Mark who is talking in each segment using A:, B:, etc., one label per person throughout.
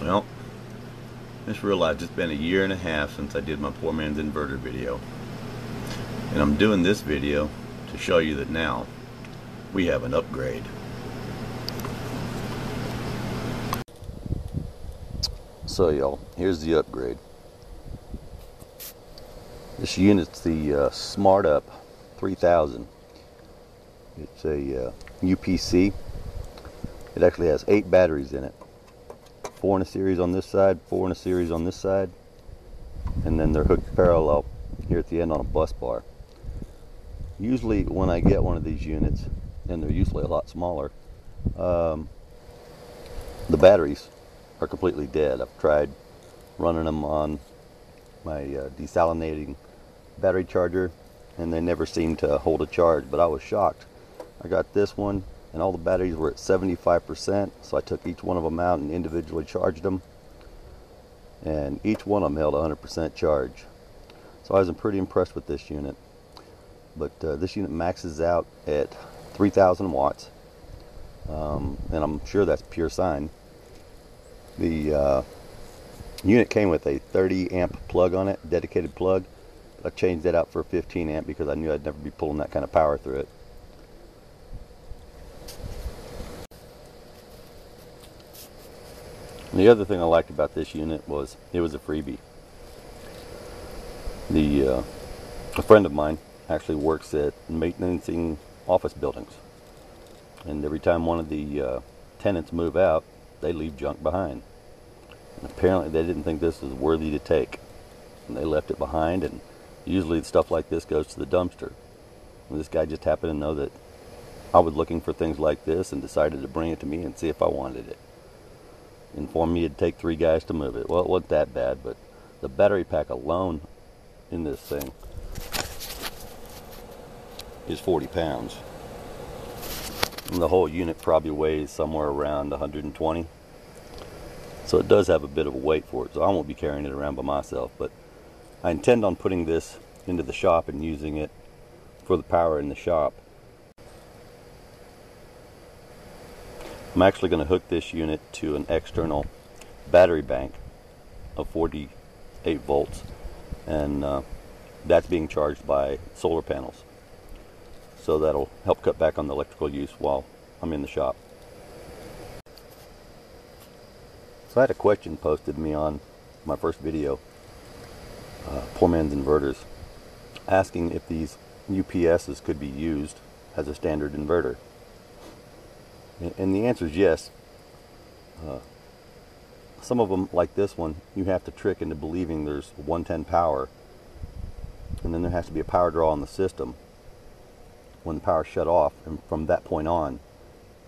A: Well, I just realized it's been a year and a half since I did my poor man's inverter video. And I'm doing this video to show you that now we have an upgrade. So y'all, here's the upgrade. This unit's the Smart Up 3000. It's a UPC. It actually has 8 batteries in it. 4 in a series on this side, 4 in a series on this side, and then they're hooked parallel here at the end on a bus bar. Usually when I get one of these units, and they're usually a lot smaller, the batteries are completely dead. I've tried running them on my desalinating battery charger, and they never seem to hold a charge, but I was shocked. I got this one and all the batteries were at 75%, so I took each one of them out and individually charged them, and each one of them held 100% charge. So I was pretty impressed with this unit. But this unit maxes out at 3,000 watts, and I'm sure that's pure sine. The unit came with a 30 amp plug on it, dedicated plug. I changed that out for 15 amp because I knew I'd never be pulling that kind of power through it. And the other thing I liked about this unit was it was a freebie. A friend of mine actually works at maintaining office buildings, and every time one of the tenants move out, they leave junk behind. And apparently they didn't think this was worthy to take, and they left it behind, and usually stuff like this goes to the dumpster. And this guy just happened to know that I was looking for things like this and decided to bring it to me and see if I wanted it. Informed me it'd take 3 guys to move it. Well, it wasn't that bad, but the battery pack alone in this thing is 40 pounds. And the whole unit probably weighs somewhere around 120. So it does have a bit of a weight for it, so I won't be carrying it around by myself, but I intend on putting this into the shop and using it for the power in the shop. I'm actually going to hook this unit to an external battery bank of 48 volts, and that's being charged by solar panels. So that'll help cut back on the electrical use while I'm in the shop. So I had a question posted to me on my first video, Poor Man's Inverters, asking if these UPSs could be used as a standard inverter. And the answer is yes. Some of them, like this one, you have to trick into believing there's 110 power, and then there has to be a power draw on the system when the power's shut off, and from that point on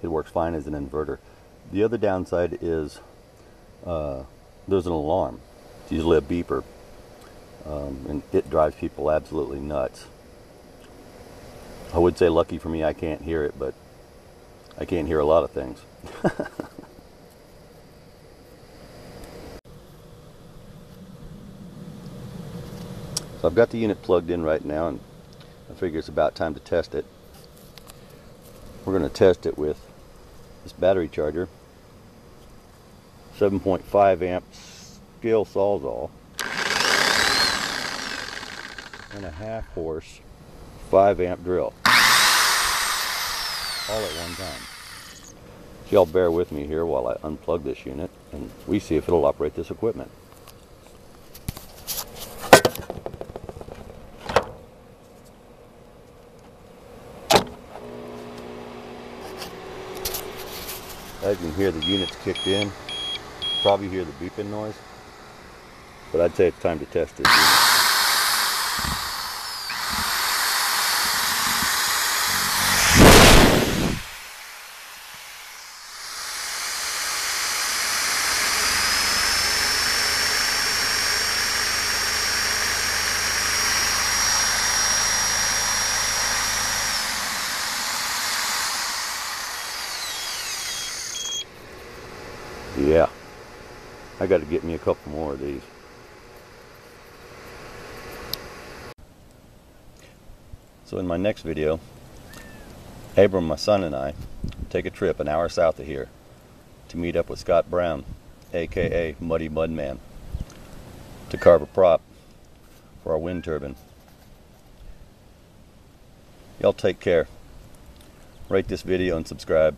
A: it works fine as an inverter. The other downside is there's an alarm. It's usually a beeper, and it drives people absolutely nuts. I would say lucky for me I can't hear it, but I can't hear a lot of things. So I've got the unit plugged in right now, and I figure it's about time to test it. We're going to test it with this battery charger, 7.5 amp scale Sawzall, and a 1/2 horse 5 amp drill, all at one time. So y'all bear with me here while I unplug this unit and we see if it'll operate this equipment. As you can hear, the unit's kicked in. Probably hear the beeping noise, but I'd say it's time to test this unit. Yeah, I got to get me a couple more of these. So in my next video, Abram, my son, and I take a trip an hour south of here to meet up with Scott Brown aka Muddy Mudman, to carve a prop for our wind turbine. Y'all take care. Rate this video and subscribe.